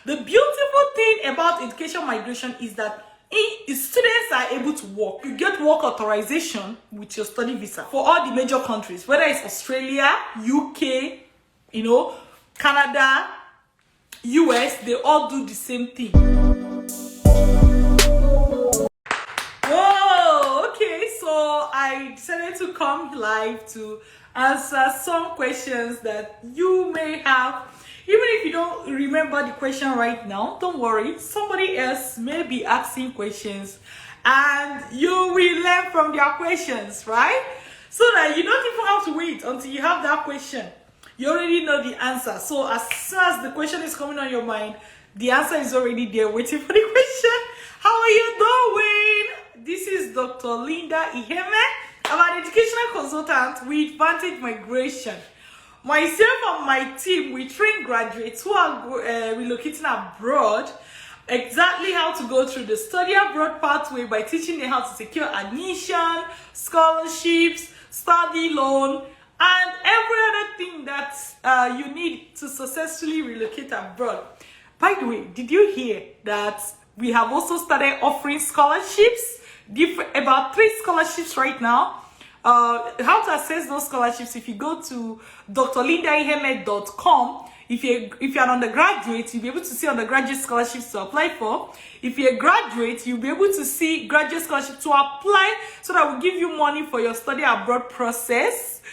The beautiful thing about education migration is that students are able to work. You get work authorization with your study visa for all the major countries, whether it's Australia, UK, Canada, US, they all do the same thing. Whoa, okay, so I decided to come live to answer some questions that you may have. Even if you don't remember the question right now, don't worry. Somebody else may be asking questions and you will learn from their questions, right? So that you don't even have to wait until you have that question. You already know the answer. So as soon as the question is coming on your mind, the answer is already there waiting for the question. How are you doing? This is Dr. Linda Iheme. I'm an educational consultant with Vantage Migration. Myself and my team, we train graduates who are relocating abroad, exactly how to go through the study abroad pathway by teaching them how to secure admission, scholarships, study loan, and every other thing that you need to successfully relocate abroad. By the way, did you hear that we have also started offering scholarships? About 3 scholarships right now. How to access those scholarships? If you go to drlindaiheme.com, if you're an undergraduate, you'll be able to see undergraduate scholarships to apply for. If you're a graduate, you'll be able to see graduate scholarships to apply, so that will give you money for your study abroad process.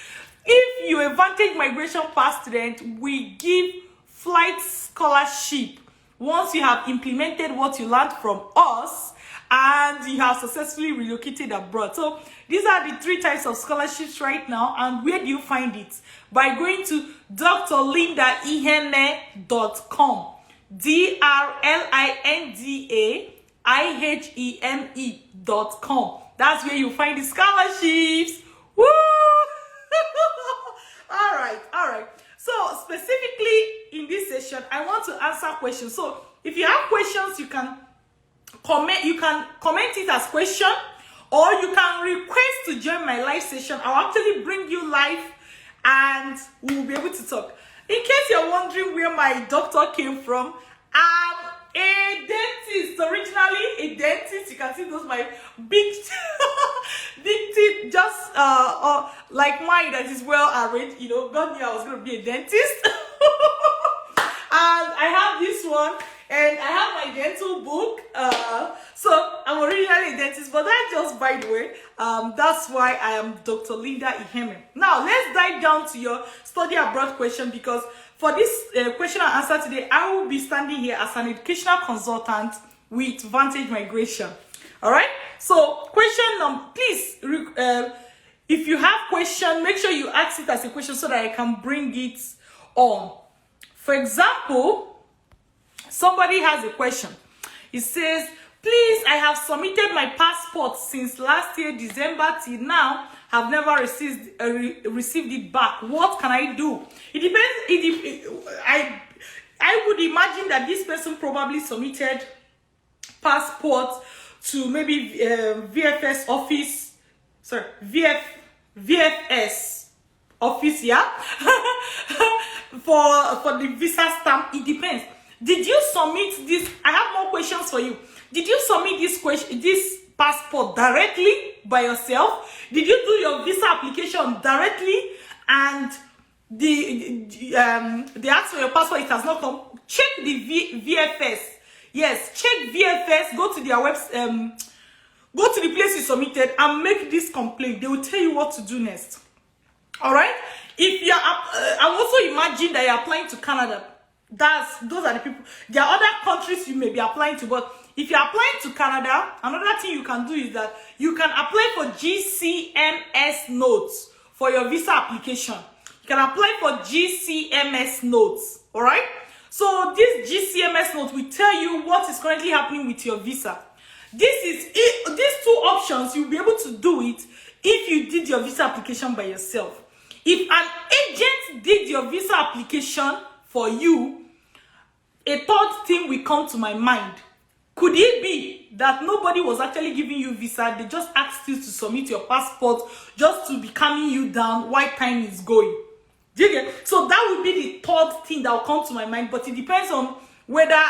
If you're a Vantage Migration Pass student, we give flight scholarship once you have implemented what you learned from us and you have successfully relocated abroad. So these are the 3 types of scholarships right now. And where do you find it? By going to drlindaiheme.com. drlindaiheme.com. That's where you find the scholarships. Woo! all right. So specifically in this session, I want to answer questions. So if you have questions, you can comment it as question, or you can request to join my live session. I'll actually bring you live and we will be able to talk. In case you're wondering where my doctor came from, I'm a dentist, originally a dentist. You can see those my big big teeth, just like mine, that is well arranged. God knew I was going to be a dentist. And I have this one, and I have my dental book. So I'm originally a dentist, but that's just by the way. That's why I am Dr. Linda Iheme. Now let's dive down to your study abroad question, because for this question and answer today, I will be standing here as an educational consultant with Vantage Migration. All right. So question number, please, if you have question, make sure you ask it as a question so that I can bring it on. For example, somebody has a question. It says, please, I have submitted my passport since last year, December, till now. Have never received it back. What can I do? It depends. I would imagine that this person probably submitted passport to maybe VFS office. Sorry, VFS office, yeah. for the visa stamp. It depends. Did you submit this? I have more questions for you. Did you submit this passport directly by yourself? Did you do your visa application directly and they ask for your passport, it has not come? Check the VFS. Yes, check VFS. Go to their website. Go to the place you submitted and make this complaint. They will tell you what to do next. All right. If you're, I also imagine that you're applying to Canada. Those are the people. There are other countries you may be applying to, but if you're applying to Canada, another thing you can do is that you can apply for GCMS notes for your visa application. You can apply for GCMS notes. All right. So this GCMS note will tell you what is currently happening with your visa. These 2 options, you'll be able to do it if you did your visa application by yourself. If an agent did your visa application for you, a third thing will come to my mind. Could it be that nobody was actually giving you visa? They just asked you to submit your passport just to be calming you down while time is going. Do you get? So that would be the third thing that will come to my mind. But it depends on whether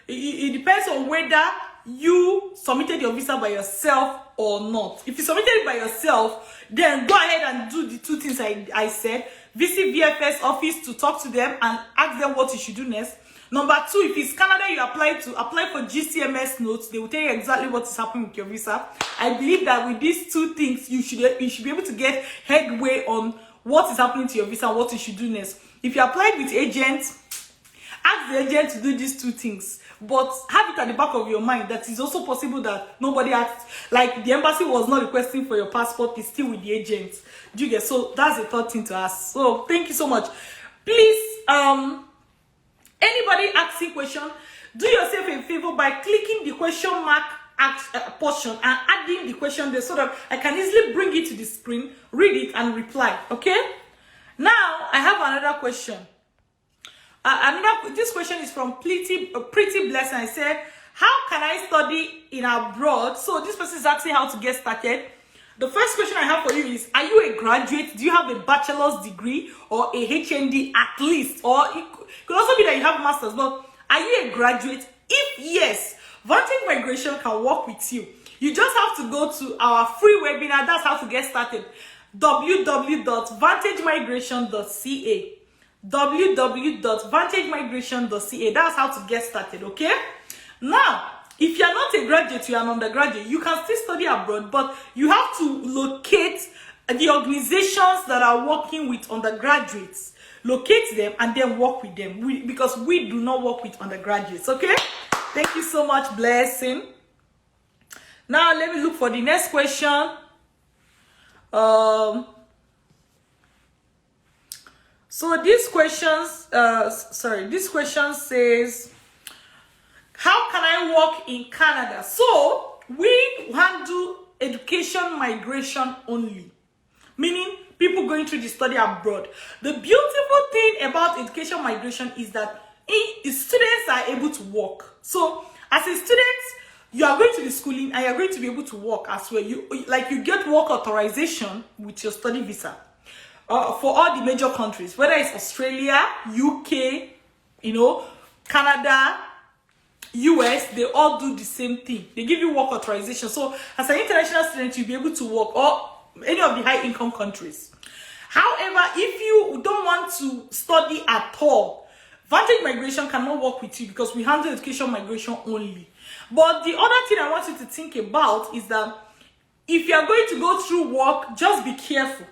it depends on whether you submitted your visa by yourself or not. If you submitted it by yourself, then go ahead and do the two things I said. Visit VFS office to talk to them and ask them what you should do next. Number two, if it's Canada you apply for GCMS notes. They will tell you exactly what is happening with your visa. I believe that with these two things, you should be able to get headway on what is happening to your visa and what you should do next. If you applied with agents, ask the agent to do these two things, but have it at the back of your mind that it's also possible that nobody asked, like the embassy was not requesting for your passport, it's still with the agent. Do you get? So that's the third thing to ask. So thank you so much. Please, anybody asking question, do yourself a favor by clicking the question mark portion and adding the question there so that I can easily bring it to the screen, read it and reply. Okay, now I have another question. This question is from Pretty Blessing. I said, how can I study in abroad? So this person is asking how to get started. The first question I have for you is, are you a graduate? Do you have a bachelor's degree or a HND at least? Or it could also be that you have a master's, but are you a graduate? If yes, Vantage Migration can work with you. You just have to go to our free webinar. That's how to get started. www.vantagemigration.ca www.vantagemigration.ca. That's how to get started. Okay, now if you're not a graduate, you're an undergraduate, you can still study abroad, but you have to locate the organizations that are working with undergraduates, locate them and then work with them, because we do not work with undergraduates. Okay, thank you so much, Blessing. Now let me look for the next question. So this question says, how can I work in Canada? So we handle education migration only, meaning people going through the study abroad. The beautiful thing about education migration is that students are able to work. So as a student, you are going to the schooling and you are going to be able to work as well. You get work authorization with your study visa. For all the major countries, whether it's Australia, UK, Canada, US, they all do the same thing. They give you work authorization. So as an international student, you'll be able to work, or any of the high income countries. However, if you don't want to study at all, Vantage Migration cannot work with you because we handle education migration only. But the other thing I want you to think about is that if you are going to go through work, just be careful.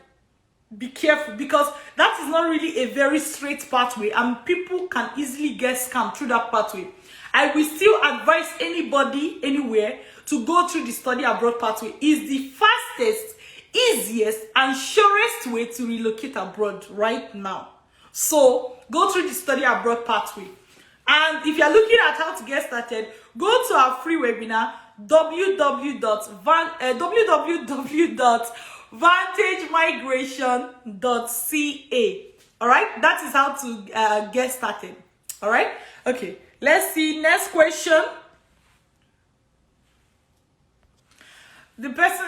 Be careful, because that is not really a very straight pathway and people can easily get scammed through that pathway. I will still advise anybody anywhere to go through the study abroad pathway. It's the fastest, easiest and surest way to relocate abroad right now. So go through the study abroad pathway. And if you're looking at how to get started, go to our free webinar, www.vantagemigration.ca. all right, that is how to get started. All right, okay, let's see next question. The person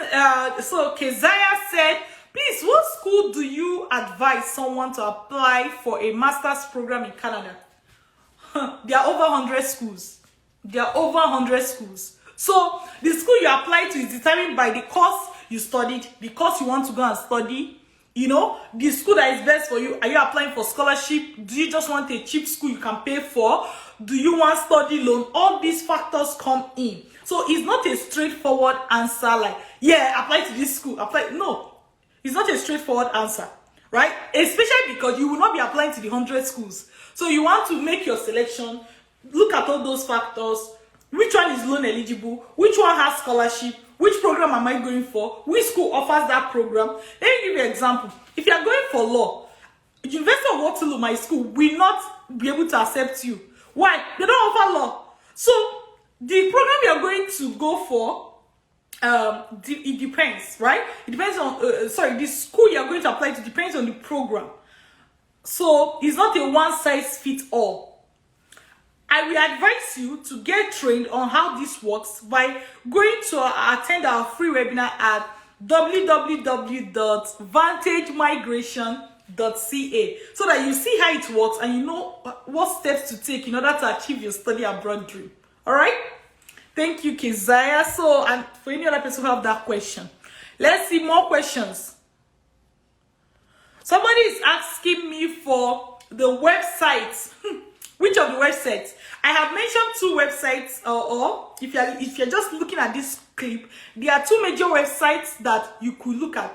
so Keziah said, please, what school do you advise someone to apply for a master's program in Canada? There are over 100 schools. So the school you apply to is determined by the course you studied, the course you want to go and study, the school that is best for you. Are you applying for scholarship? Do you just want a cheap school you can pay for? Do you want study loan? All these factors come in. So it's not a straightforward answer like, yeah, apply to this school, apply. No, it's not a straightforward answer, right? Especially because you will not be applying to the 100 schools. So you want to make your selection, look at all those factors. Which one is loan eligible? Which one has scholarship? Which program am I going for? Which school offers that program? Let me give you an example. If you are going for law, University of Waterloo, my school, will not be able to accept you. Why? They don't offer law. So the program you are going to go for, it depends, right? It depends on, the school you are going to apply to depends on the program. So it's not a one-size-fits-all. I will advise you to get trained on how this works by going to attend our free webinar at www.vantagemigration.ca. so that you see how it works and you know what steps to take in order to achieve your study abroad dream. All right? Thank you, Keziah. So, and for any other person who have that question, let's see more questions. Somebody is asking me for the websites. Which of the websites? I have mentioned 2 websites, or if you're just looking at this clip, there are 2 major websites that you could look at.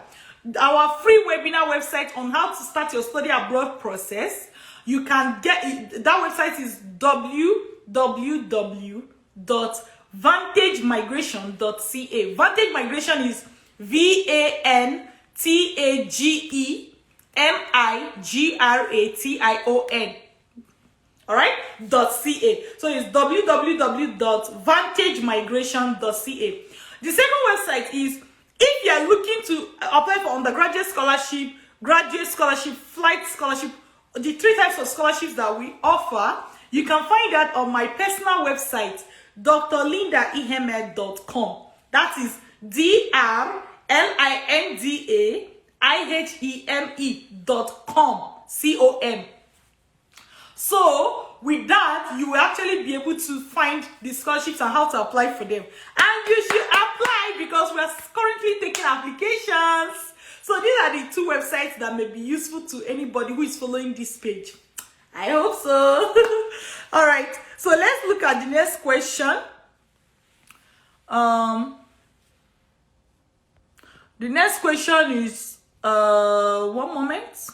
Our free webinar website on how to start your study abroad process. You can get it. That website is www.vantagemigration.ca. Vantage Migration is VANTAGEMIGRATION. All right, .ca. So it's www.vantagemigration.ca. The second website is, if you are looking to apply for undergraduate scholarship, graduate scholarship, flight scholarship, the 3 types of scholarships that we offer, you can find that on my personal website, drlindaiheme.com. That is drlindaiheme.com. COM. So with that, you will actually be able to find the scholarships and how to apply for them. And you should apply because we are currently taking applications. So these are the 2 websites that may be useful to anybody who is following this page. I hope so. All right. So let's look at the next question. The next question is, one moment.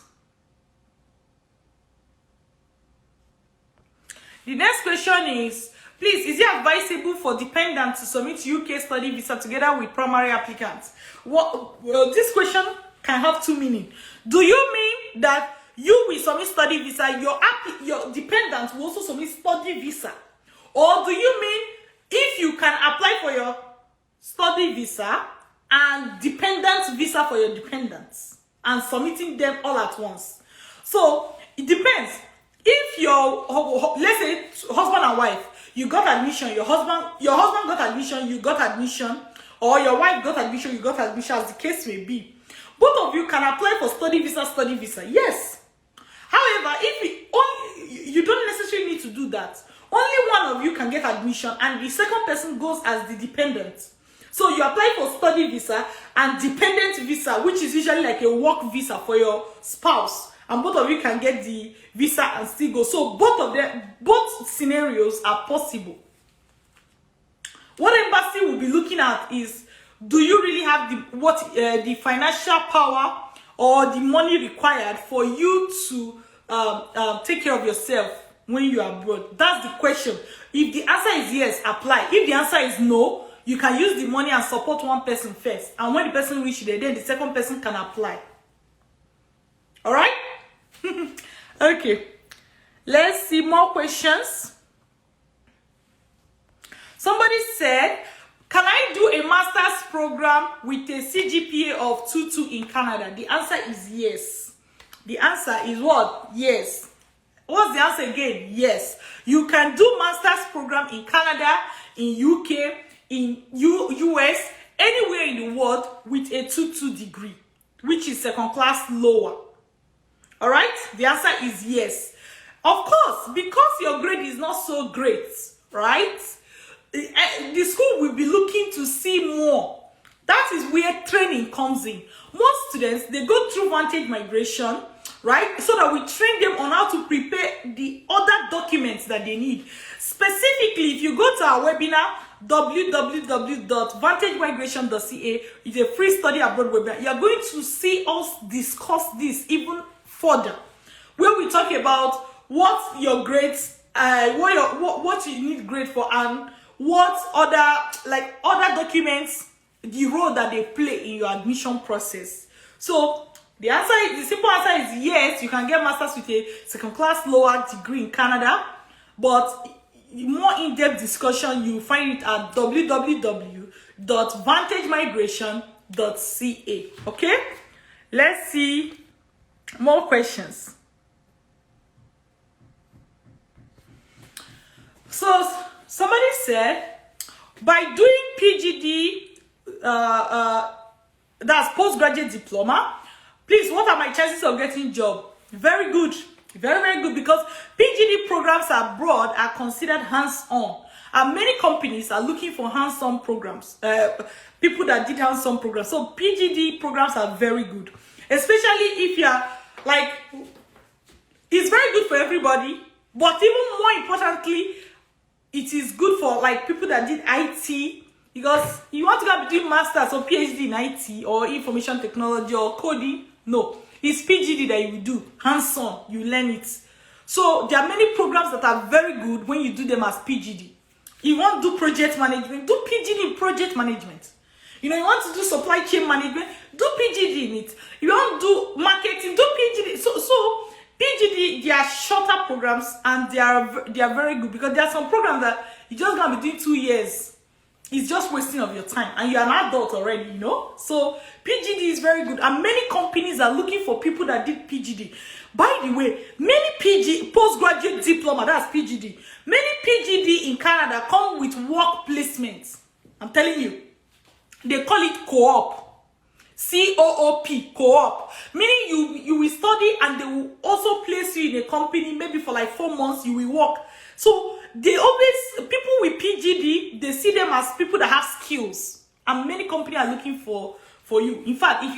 The next question is, please, is it advisable for dependents to submit UK study visa together with primary applicants? Well, this question can have 2 meanings. Do you mean that you will submit study visa, your dependents will also submit study visa? Or do you mean if you can apply for your study visa and dependent visa for your dependents and submitting them all at once? So it depends. If your, let's say, husband and wife, you got admission, your husband got admission, you got admission, or your wife got admission, you got admission, as the case may be, both of you can apply for study visa, yes. However, you don't necessarily need to do that. Only one of you can get admission, and the second person goes as the dependent. So you apply for study visa and dependent visa, which is usually like a work visa for your spouse. And both of you can get the visa and still go. So both scenarios are possible. What embassy will be looking at is, do you really have the financial power or the money required for you to take care of yourself when you are abroad? That's the question. If the answer is yes, apply. If the answer is no, you can use the money and support one person first. And when the person reaches there, then the second person can apply. All right? Okay, let's see more questions. Somebody said, can I do a master's program with a CGPA of 2.2 in Canada? The answer is yes. The answer is what? Yes. What's the answer again? Yes. You can do master's program in Canada, in UK, in US, anywhere in the world with a 2.2 degree, which is second class lower. All right, the answer is yes. Of course, because your grade is not so great, right? The school will be looking to see more. That is where training comes in. Most students, they go through Vantage Migration, right? So that we train them on how to prepare the other documents that they need. Specifically, if you go to our webinar, www.vantagemigration.ca, it's a free study abroad webinar. You are going to see us discuss this even further, where we talk about what your grades, what you need grade for, and what other documents, the role that they play in your admission process. So the simple answer is yes. You can get masters with a second class lower degree in Canada, but more in-depth discussion you find it at www.vantagemigration.ca. Okay, let's see more questions. So somebody said, by doing PGD, that's postgraduate diploma, Please, what are my chances of getting job? Very good. Very, very good, because PGD programs abroad are considered hands-on. And many companies are looking for hands-on programs, people that did hands-on programs. So PGD programs are very good, especially if you're like, it's very good for everybody, but even more importantly, it is good for like people that did IT, because you want to go between masters or PhD in IT or information technology or coding. No, it's PGD that you will do hands-on, you learn it. So there are many programs that are very good when you do them as PGD. You want to do project management, do PGD in project management. You know, you want to do supply chain management, do PGD in it. You want to do marketing, do PGD. So PGD, they are shorter programs, and they are very good, because there are some programs that you just gonna be doing 2 years. It's just wasting of your time, and you're an adult already, you know. So PGD is very good, and many companies are looking for people that did PGD. By the way, many PG postgraduate diploma, that's PGD. Many PGD in Canada come with work placements. I'm telling you, they call it co-op, C-O-O-P, co-op. Meaning you will study, and they will also place you in a company, maybe for like 4 months. You will work. So they always, people with PGD, they see them as people that have skills, and many companies are looking for you. In fact, if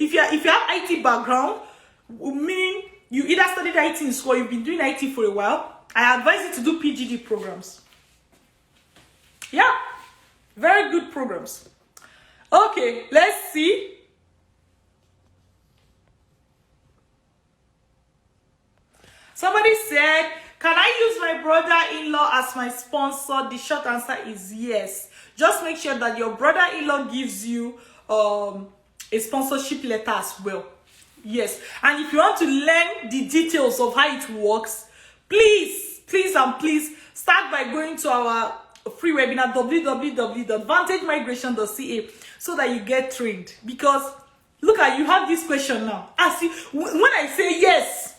you have IT background, meaning you either studied IT in school, you've been doing IT for a while, I advise you to do PGD programs. Yeah, very good programs. Okay, let's see. Somebody said, can I use my brother-in-law as my sponsor? The short answer is yes. Just make sure that your brother-in-law gives you a sponsorship letter as well. Yes, and if you want to learn the details of how it works, please start by going to our free webinar, www.vantagemigration.ca, so that you get trained. Because look at, you have this question now. When I say yes,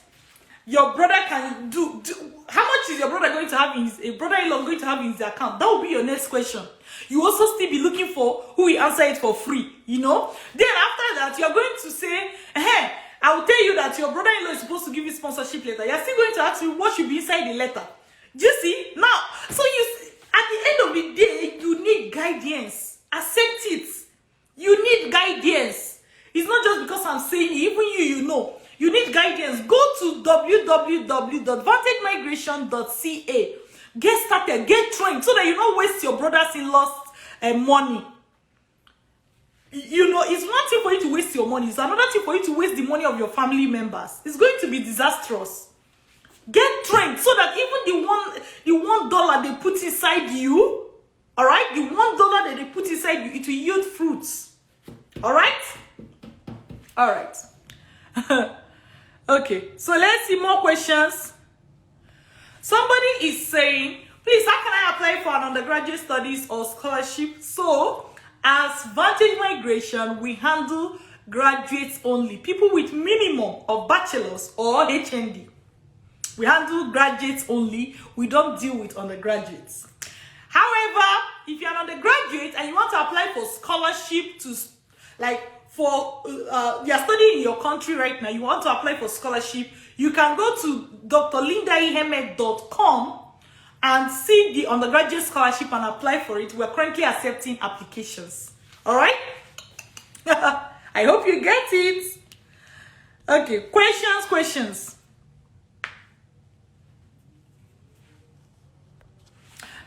your brother can do how much is your brother going to have in his brother-in-law going to have in his account? That will be your next question. You also still be looking for who will answer it for free, you know. Then after that, you're going to say, hey, I will tell you that your brother-in-law is supposed to give you sponsorship letter. You're still going to ask me what should be inside the letter. Do you see? Now, so at the end of the day, you need guidance. Accept it. You need guidance. It's not just because I'm saying it, even you know. You need guidance. Go to www.vantagemigration.ca. Get started, get trained, so that you don't waste your brothers-in-law's money. You know, it's one thing for you to waste your money. It's another thing for you to waste the money of your family members. It's going to be disastrous. Get trained, so that even the $1 they put inside you, all right, the $1 that they put inside you, it will yield fruits. All right. Okay, so let's see more questions. Somebody is saying, please, how can I apply for an undergraduate studies or scholarship? So, as Vantage Migration, we handle graduates only, people with minimum of bachelor's or HND. We handle graduates only. We don't deal with undergraduates. However, if you're an undergraduate and you want to apply for scholarship to, you're studying in your country right now, you want to apply for scholarship, you can go to drlindaiheme.com and see the undergraduate scholarship and apply for it. We're currently accepting applications. All right? I hope you get it. Okay, questions.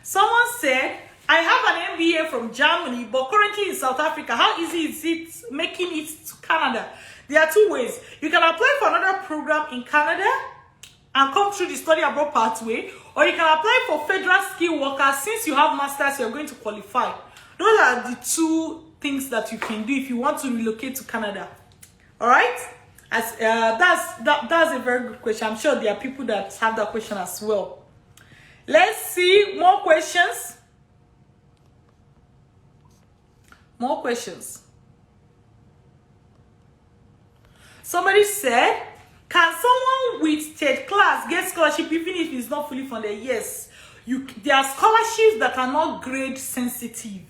Someone said, I have an MBA from Germany, but currently in South Africa. How easy is it making it to Canada? There are two ways. You can apply for another program in Canada and come through the study abroad pathway, or you can apply for federal skilled workers. Since you have masters, you're going to qualify. Those are the two things that you can do if you want to relocate to Canada. All right? That's a very good question. I'm sure there are people that have that question as well. Let's see more questions. Somebody said, can someone with third class get scholarship even if it's not fully funded? Yes. There are scholarships that are not grade sensitive.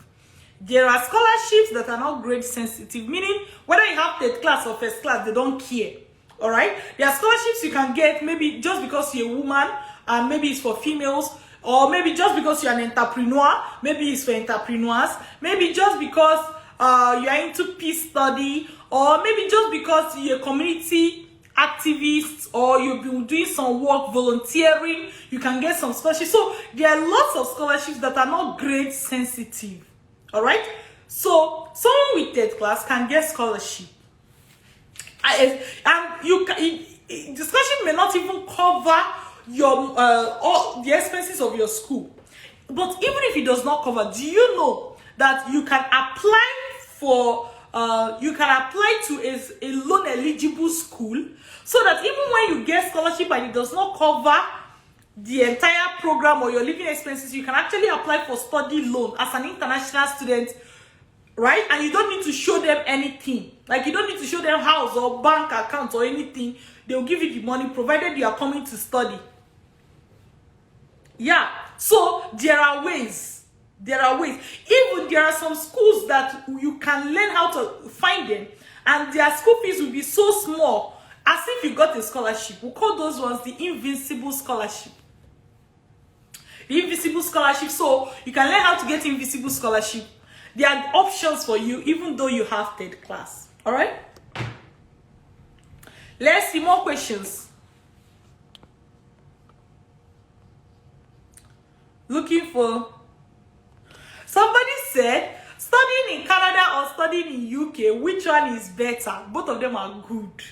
There are scholarships that are not grade sensitive, meaning whether you have third class or first class, they don't care. All right. There are scholarships you can get maybe just because you're a woman, and maybe it's for females, or maybe just because you're an entrepreneur, maybe it's for entrepreneurs, maybe just because you're into peace study, or maybe just because you're a community activist, or you've been doing some work volunteering, you can get some scholarships. So there are lots of scholarships that are not grade sensitive. All right. So someone with third class can get scholarship, and the scholarship may not even cover your all the expenses of your school. But even if it does not cover, do you know that you can apply for to a loan eligible school, so that even when you get scholarship and it does not cover the entire program or your living expenses, you can actually apply for study loan as an international student, right? And you don't need to show them anything. Like, you don't need to show them house or bank account or anything. They'll give you the money provided you are coming to study. Yeah. So there are ways. Even there are some schools that you can learn how to find them, and their school fees will be so small as if you got a scholarship. We call those ones the Invincible Scholarship. The Invisible Scholarship. So you can learn how to get Invisible Scholarship. There are options for you even though you have third class. All right. Let's see more questions. Looking for. Somebody said, studying in Canada or studying in UK, which one is better? Both of them are good.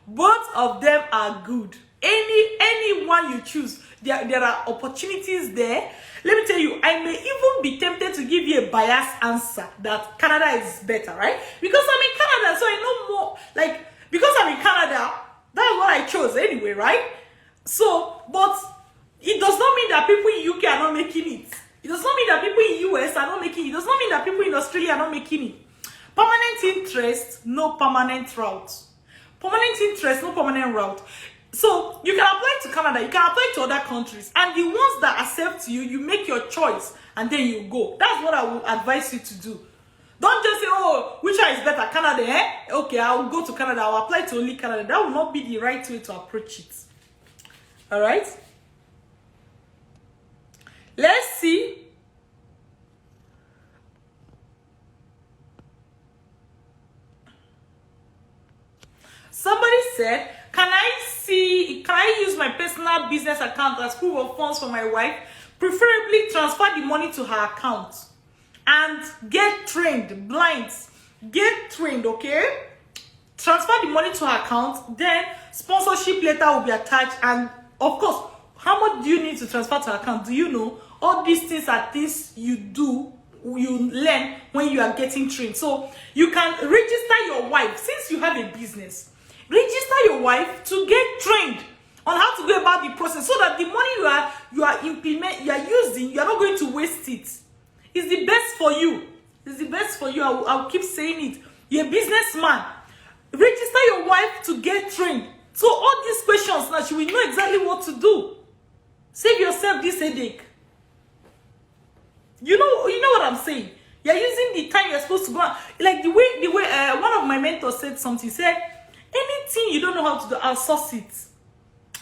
Both of them are good. Any one you choose, there are opportunities there. Let me tell you, I may even be tempted to give you a biased answer that Canada is better, right? Because I'm in Canada, so I know more. Like, because I'm in Canada, that's what I chose anyway, right? So, but it does not mean that people in UK are not making it. It does not mean that people in US are not making it. It does not mean that people in Australia are not making it. Permanent interest, no permanent route. Permanent interest, no permanent route. So you can apply to Canada, you can apply to other countries, and the ones that accept you, you make your choice and then you go. That's what I would advise you to do. Don't just say, oh, which one is better, Canada, eh? Okay, I'll go to Canada, I'll apply to only Canada. That will not be the right way to approach it. All right? Let's see. Somebody said, can I use my personal business account as proof of funds for my wife? Preferably transfer the money to her account and get trained, blinds. Get trained, okay? Transfer the money to her account, then sponsorship letter will be attached, and of course, how much do you need to transfer to her account? Do you know? All these things are things you learn when you are getting trained. So you can register your wife, since you have a business. Register your wife to get trained on how to go about the process, so that the money you are using, you are not going to waste it. It's the best for you. It's the best for you. I'll keep saying it. You're a businessman. Register your wife to get trained. So all these questions now, she will know exactly what to do. Save yourself this headache. You know what I'm saying? You're using the time you're supposed to go on. Like the way one of my mentors said something. He said, anything you don't know how to do, outsource it.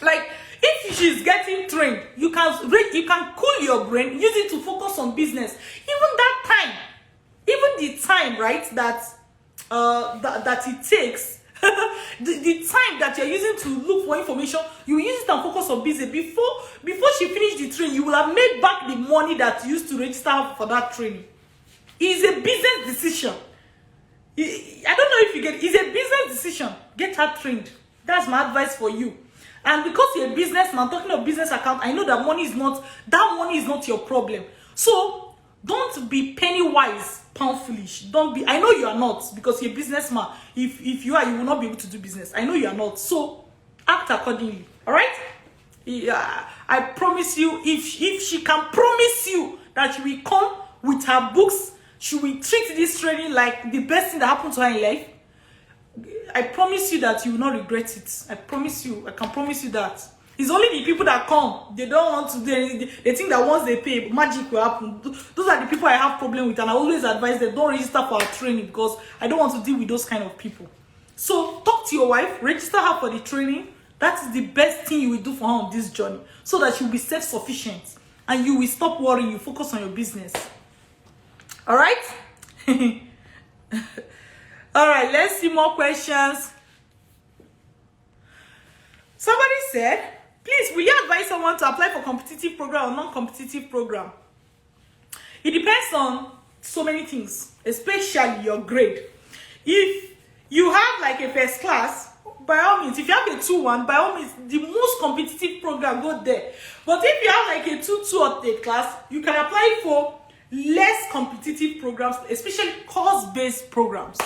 Like, if she's getting trained, you can cool your brain, use it to focus on business. Even that time, even the time, right, that it takes, the time that you're using to look for information, you use it and focus on business. Before she finished the training, you will have made back the money that you used to register her for that training. It's a business decision. I don't know if you get it. It's a business decision. Get her trained. That's my advice for you. And because you're a businessman, talking of business account, I know that money is not your problem. So don't be penny wise, pound foolish. Don't be. I know you are not, because you're a businessman. If you are, you will not be able to do business. I know you are not. So act accordingly. All right? Yeah, I promise you. If she can promise you that she will come with her books, she will treat this training like the best thing that happened to her in life, I promise you that you will not regret it. I promise you. I can promise you that. It's only the people that come, they don't want to do anything. They think that once they pay, magic will happen. Those are the people I have problem with, and I always advise them, don't register for our training, because I don't want to deal with those kind of people. So talk to your wife, register her for the training. That is the best thing you will do for her on this journey, so that you'll be self-sufficient and you will stop worrying, you focus on your business. All right? All right, let's see more questions. Somebody said, please, will you advise someone to apply for competitive program or non-competitive program? It depends on so many things, especially your grade. If you have like a first class, by all means, if you have a 2-1, by all means, the most competitive program, go there. But if you have like a 2-2 or 3 class, you can apply for less competitive programs, especially course-based programs.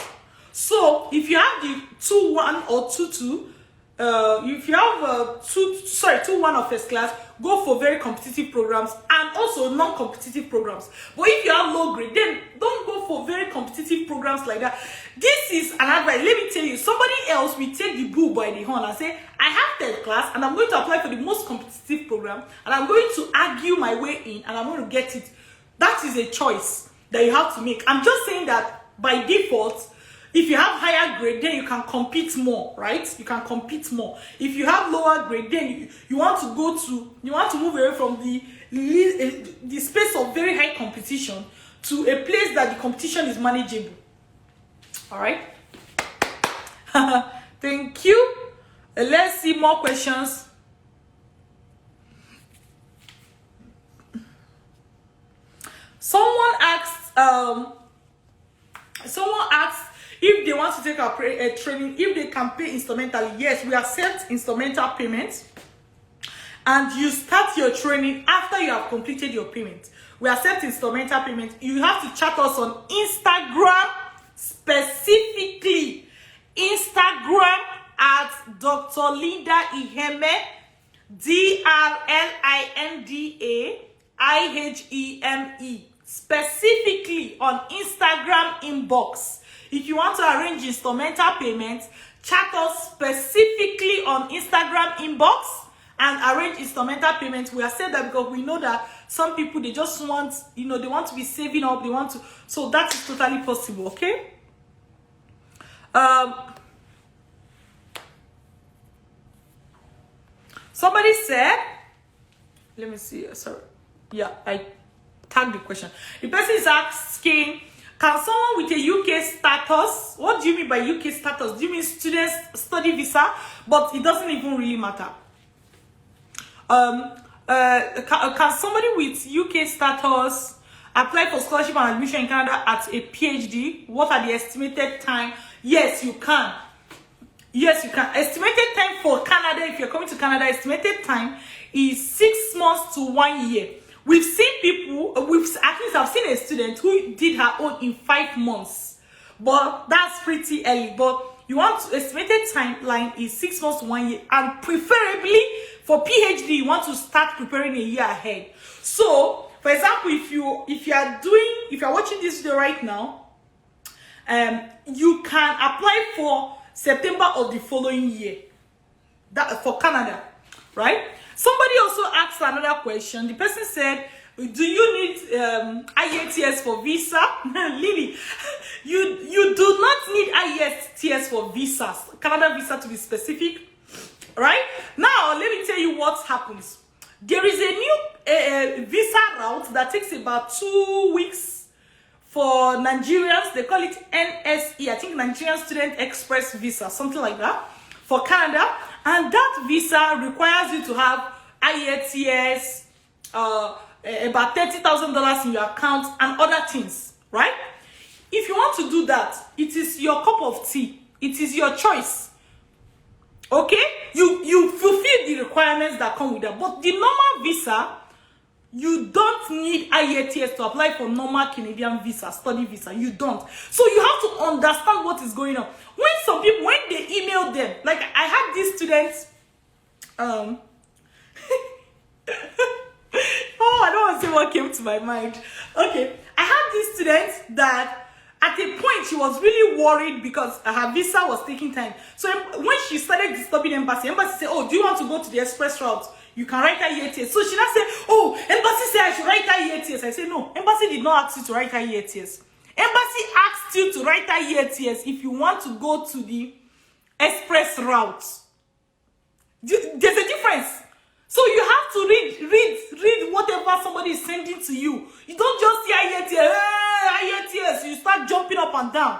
So if you have the 2-1 or 2-2, if you have 2-1 of first class, go for very competitive programs and also non-competitive programs. But if you have low grade, then don't go for very competitive programs like that. This is an advice. Let me tell you, somebody else will take the bull by the horn and say, I have third class and I'm going to apply for the most competitive program and I'm going to argue my way in and I'm going to get it. That is a choice that you have to make. I'm just saying that by default, if you have higher grade, then you can compete more, right? You can compete more. If you have lower grade, then you want to move away from the space of very high competition to a place that the competition is manageable. All right? Thank you. Let's see more questions. Someone asked if they want to take a training, if they can pay instrumentally. Yes, we accept instrumental payments, and you start your training after you have completed your payment. We accept instrumental payment. You have to chat us on Instagram, specifically Instagram at Dr. Linda Iheme, DRLINDAIHEME, specifically on Instagram inbox. If you want to arrange instrumental payments, chat us specifically on Instagram inbox and arrange instrumental payments. We have said that because we know that some people, they just want, they want to be saving up, they want to, so that is totally possible, okay? Somebody said, let me see, sorry. Yeah, I tagged the question. The person is asking, can someone with a UK status, what do you mean by UK status? Do you mean student study visa? But it doesn't even really matter. Can somebody with UK status apply for scholarship and admission in Canada at a PhD? What are the estimated time? Yes, you can. Yes, you can. Estimated time for Canada, if you're coming to Canada, estimated time is 6 months to 1 year. We've seen people, at least I've seen a student who did her own in 5 months. But that's pretty early. But you want to, estimated timeline is 6 months to 1 year. And preferably for PhD, you want to start preparing a year ahead. So, for example, if you're watching this video right now, you can apply for September of the following year. That for Canada, right? Somebody also asked another question. The person said, do you need IELTS for visa? Lily, you do not need IELTS for visas, Canada visa to be specific, right? Now, let me tell you what happens. There is a new visa route that takes about 2 weeks for Nigerians. They call it NSE, I think Nigerian Student Express Visa, something like that, for Canada. And that visa requires you to have IELTS, about $30,000 in your account and other things, right? If you want to do that, it is your cup of tea. It is your choice. Okay? You fulfill the requirements that come with that. But the normal visa, you don't need IELTS to apply for normal Canadian visa, study visa. You don't. So you have to understand what is going on. When some people, when they email them, like I had these students, oh, I don't want to say what came to my mind. Okay, I had these students that At a point, she was really worried because her visa was taking time. So when she started disturbing embassy said, oh, do you want to go to the express route? You can write her EATS. So she now said, oh, embassy said I should write her EATS. I said, no, embassy did not ask you to write her EATS. Embassy asked you to write her EATS if you want to go to the express route. There's a difference. So you have to read whatever somebody is sending to you. You don't just see IATS, you start jumping up and down.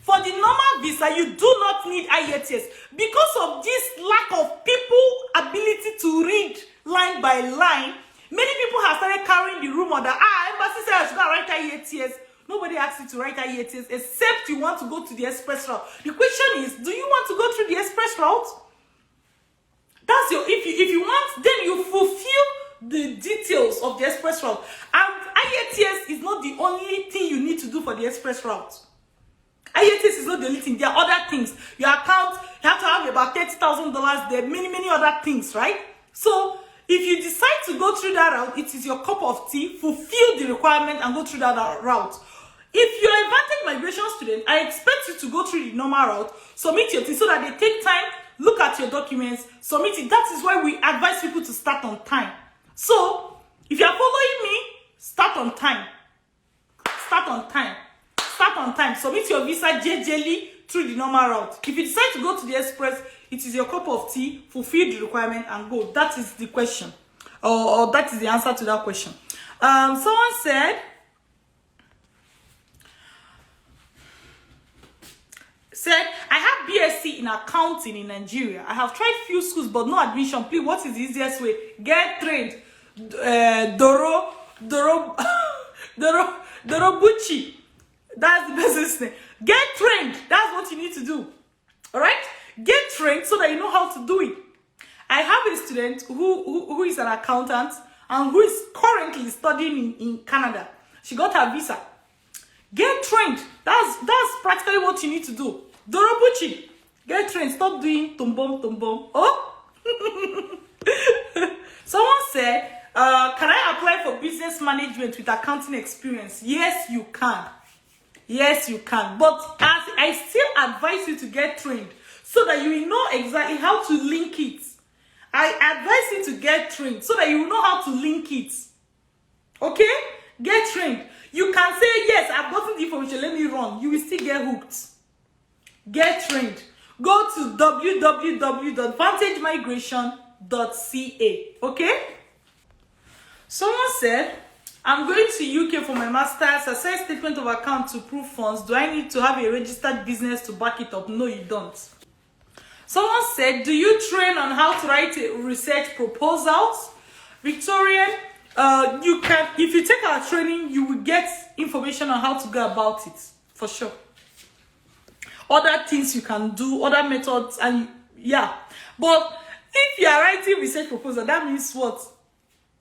For the normal visa, you do not need IATS. Because of this lack of people ability to read line by line, many people have started carrying the rumor that, embassy said I should go write IATS. Nobody asks you to write IATS except you want to go to the express route. The question is, do you want to go through the express route? That's your, if you want, then you fulfill the details of the express route. And IATS is not the only thing you need to do for the express route. IATS is not the only thing. There are other things. Your account, you have to have about $30,000. There are many other things, right? So if you decide to go through that route, it is your cup of tea. Fulfill the requirement and go through that route. If you're a Vantage Migration student, I expect you to go through the normal route, submit your thing so that they take time, look at your documents, submit it. That is why we advise people to start on time. So, if you're following me, start on time. Start on time. Start on time. Submit your visa jejely through the normal route. If you decide to go to the express, it is your cup of tea, fulfill the requirement and go. That is the question. Or that is the answer to that question. Someone said, I have BSc in accounting in Nigeria. I have tried few schools but no admission. Please, what is the easiest way? Get trained. Dorobuchi. That's the best thing. Get trained. That's what you need to do. All right? Get trained so that you know how to do it. I have a student who is an accountant and who is currently studying in Canada. She got her visa. Get trained. That's practically what you need to do. Dorobuchi. Get trained. Stop doing tumbom. Oh? Someone said, can I apply for business management with accounting experience? Yes, you can. Yes, you can. But as I still advise you to get trained so that you will know exactly how to link it. I advise you to get trained so that you will know how to link it. Okay? Get trained. You can say, yes, I've gotten the information, let me run. You will still get hooked. Get trained. Go to www.vantagemigration.ca. Okay? Someone said, I'm going to UK for my master's. Assess statement of account to prove funds. Do I need to have a registered business to back it up? No, you don't. Someone said, do you train on how to write research proposals? Victorian, you can, if you take our training, you will get information on how to go about it, for sure. Other things you can do, other methods, and yeah. But if you are writing research proposal, that means what?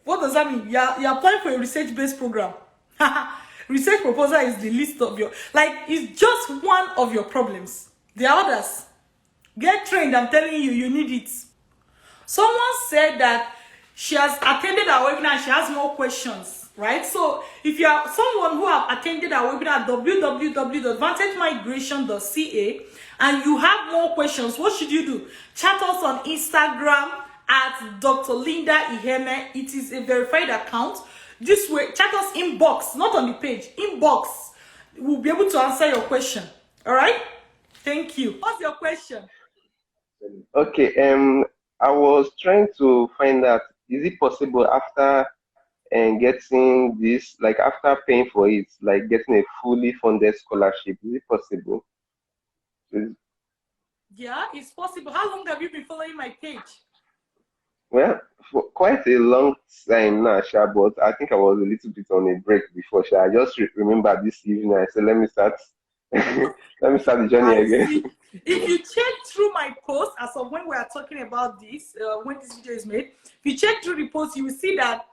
What does that mean? You're applying for a research-based program. Research proposal is the list of your, like, it's just one of your problems. There are others. Get trained, I'm telling you, you need it. Someone said that she has attended our webinar and she has more questions, right? So if you are someone who have attended our webinar at www.vantagemigration.ca and you have more questions, what should you do? Chat us on Instagram at Dr. Linda Iheme. It is a verified account. This way, chat us inbox, not on the page, inbox. We'll be able to answer your question. All right? Thank you. What's your question? Okay, I was trying to find out, is it possible after getting this, like after paying for it, like getting a fully funded scholarship, is it possible? Yeah, it's possible. How long have you been following my page? Well, for quite a long time now, Sha, but I think I was a little bit on a break before, Sha. I just remember this evening, I said, let me start the journey again. If you check through my post, as of when we are talking about this, when this video is made, if you check through the post, you will see that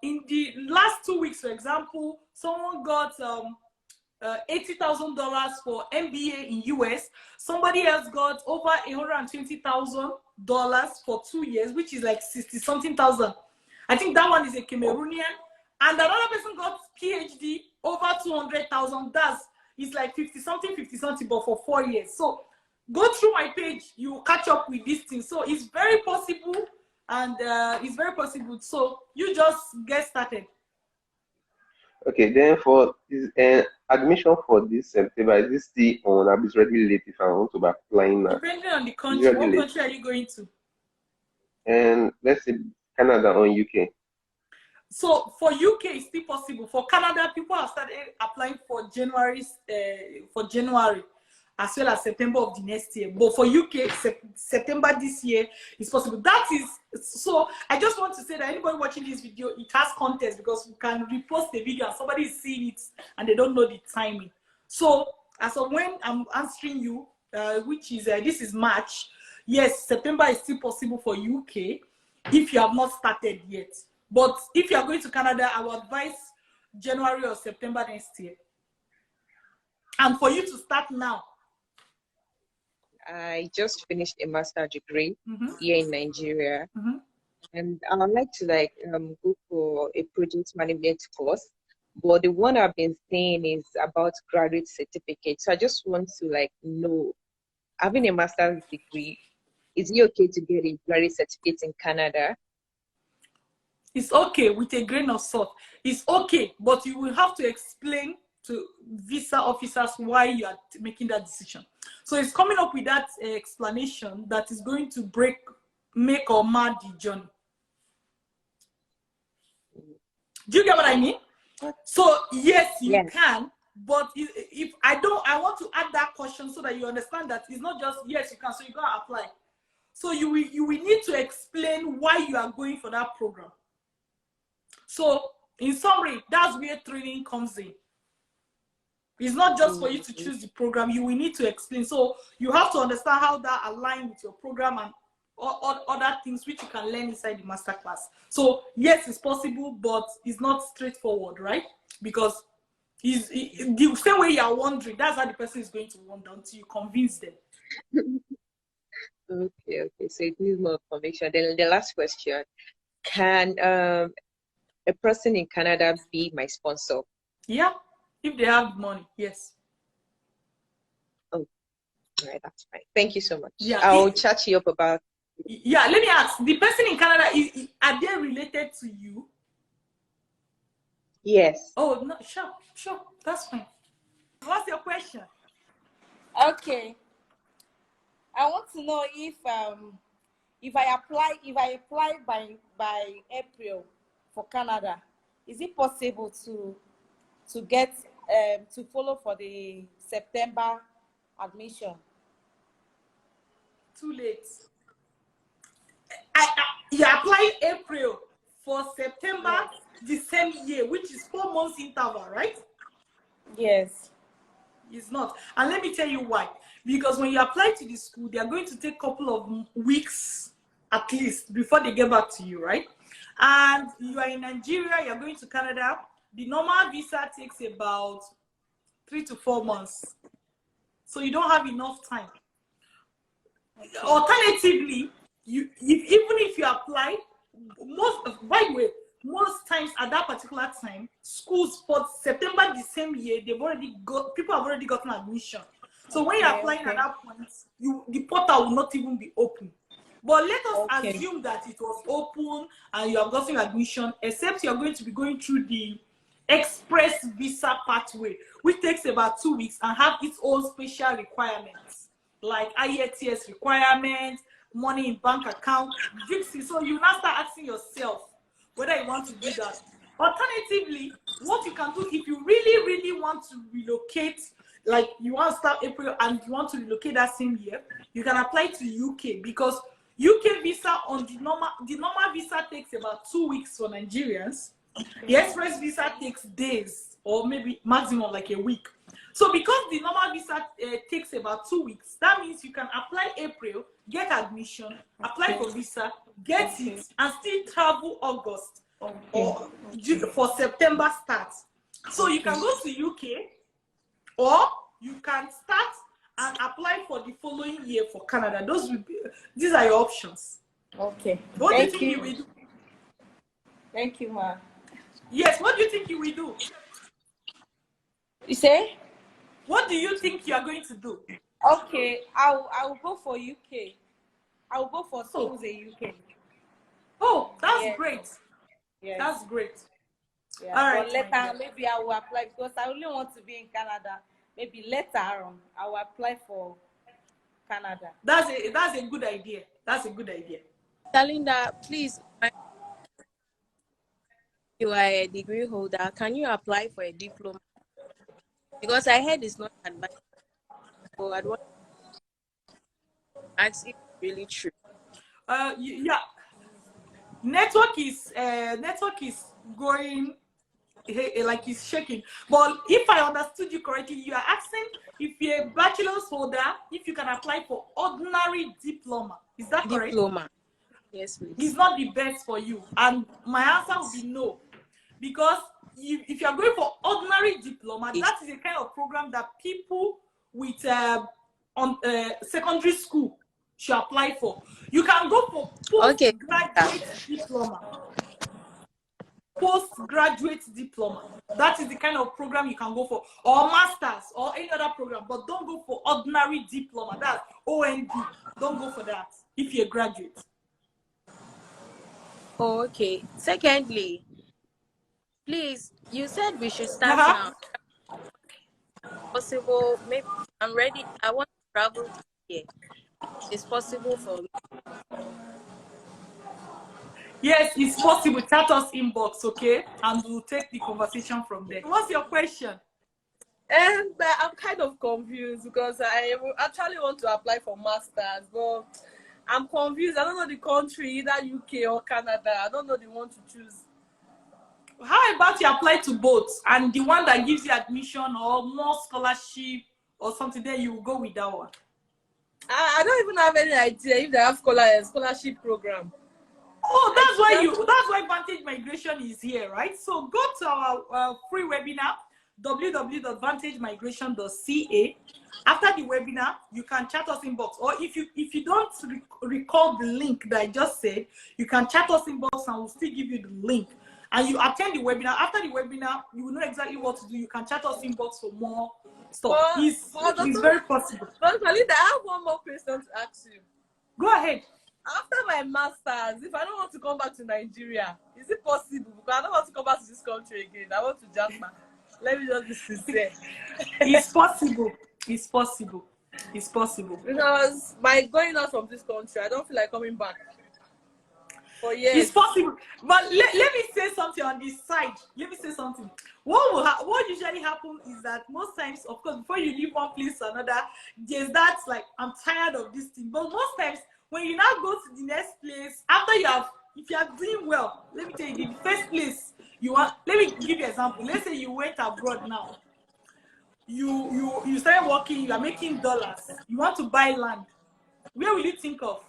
in the last 2 weeks, for example, someone got $80,000 for MBA in US. Somebody else got over $120,000 for 2 years, which is like 60-something thousand. I think that one is a Cameroonian. and another person got PhD over 200,000. It's like 50 something, but for 4 years. So go through my page, you catch up with this thing. So it's very possible, and it's very possible. So you just get started. Okay, then for this admission for this September, is this still on? I'll be ready late if I want to be applying now. Depending on the country, what country are you going to? And let's say Canada or UK. So for UK, it's still possible. For Canada, people have started applying for January, as well as September of the next year. But for UK, September this year is possible. That is, so I just want to say that anybody watching this video, it has context, because we can repost the video and somebody is seeing it and they don't know the timing. So as of when I'm answering you, which is, this is March, yes, September is still possible for UK if you have not started yet. But if you are going to Canada, I would advise January or September next year. And for you to start now. I just finished a master's degree here in Nigeria. And I would like to go for a project management course. But the one I've been saying is about graduate certificate. So I just want to know, having a master's degree, is it okay to get a graduate certificate in Canada? It's okay with a grain of salt. It's okay, but you will have to explain to visa officers why you are making that decision. So it's coming up with that explanation that is going to make or mar the journey. Do you get what I mean? So yes, you can, but if I want to add that caution so that you understand that it's not just yes, you can, so you gotta apply. So you will need to explain why you are going for that program. So in summary, that's where training comes in. It's not just for you to choose the program. You will need to explain. So you have to understand how that aligns with your program and other things which you can learn inside the masterclass. So yes, it's possible, but it's not straightforward, right? Because the same way you are wondering, that's how the person is going to wonder until you convince them. Okay. So it needs more information. Then the last question: can a person in Canada be my sponsor? Yeah, if they have money, yes. Oh, all right, that's fine. Thank you so much. Yeah, I'll chat you up about. Yeah, let me ask: the person in Canada, are they related to you? Yes. Oh no, sure, that's fine. What's your question? Okay, I want to know if I apply by April for Canada, is it possible to get to follow for the September admission? Too late. You apply April for September the same year, which is 4 months interval, right? Yes. It's not. And let me tell you why. Because when you apply to the school, they are going to take a couple of weeks at least before they get back to you, right? And you are in Nigeria, you're going to Canada. The normal visa takes about 3 to 4 months. So you don't have enough time. Alternatively, even if you apply, most times at that particular time, schools for September the same year, people have already gotten admission. So when you're applying at that point, the portal will not even be open. But let us assume that it was open and you have gotten admission, except you're going to be going through the express visa pathway, which takes about 2 weeks and have its own special requirements, like IELTS requirements, money in bank account, so you now start asking yourself whether you want to do that. Alternatively, what you can do if you really want to relocate, like you want to start April and you want to relocate that same year, you can apply to UK, because UK visa on the normal visa takes about 2 weeks for Nigerians. The express visa takes days or maybe maximum like a week. So because the normal visa takes about 2 weeks, that means you can apply April, get admission, apply for visa, get it, and still travel August or for September starts. So you can go to UK, or you can start and apply for the following year for Canada. These are your options. Okay. What do you think you will do? Thank you, ma. Yes, what do you think you will do? You say? What do you think you are going to do? Okay, I'll go for UK. I'll go for schools in UK. Oh, that's Yes. great. Yes. That's great. Yeah. All right. But later, maybe I will apply because I only want to be in Canada. Maybe later on, I will apply for Canada. That's a good idea. That's a good idea. Linda, please, you are a degree holder. Can you apply for a diploma? Because I heard it's not advisable. So I want to ask if it's really true. Yeah. Network is going like it's shaking. But if I understood you correctly, you are asking if you're a bachelor's holder, if you can apply for ordinary diploma. Is that correct? Diploma. Yes, please. It's not the best for you. And my answer would be no. Because if you are going for ordinary diploma, that is a kind of program that people with secondary school should apply for. You can go for postgraduate diploma. Postgraduate diploma. That is the kind of program you can go for, or masters, or any other program. But don't go for ordinary diploma. That's OND. Don't go for that if you're a graduate. Oh, okay. Secondly, please, you said we should start now. Possible, maybe I'm ready. I want to travel to here. It's possible for me. Yes, it's possible. Chat us inbox, okay? And we'll take the conversation from there. What's your question? And I'm kind of confused because I actually want to apply for masters, but I'm confused. I don't know the country, either UK or Canada. I don't know the one to choose. How about you apply to both, and the one that gives you admission or more scholarship or something, then you will go with that one? I don't even have any idea if they have scholarship program. Oh, that's why Vantage Migration is here, right? So go to our free webinar, www.vantagemigration.ca. After the webinar, you can chat us inbox, or if you don't recall the link that I just said, you can chat us inbox and we'll still give you the link. And you attend the webinar. After the webinar, you will know exactly what to do. You can chat us inbox for more stuff. It's very possible. But Linda, I have one more question to ask you. Go ahead. After my masters, if I don't want to come back to Nigeria, is it possible? Because I don't want to come back to this country again. I want to jump back. Let me just be sincere. It's possible. It's possible. It's possible. Because by going out from this country, I don't feel like coming back. For years. It's possible. But let me say something on this side. Let me say something. What usually happens is that most times, of course, before you leave one place to another, there's that like, I'm tired of this thing. But most times, when you now go to the next place, after if you are doing well, let me tell you, the first place let me give you an example. Let's say you went abroad now. You started working, you are making dollars. You want to buy land. Where will you think of?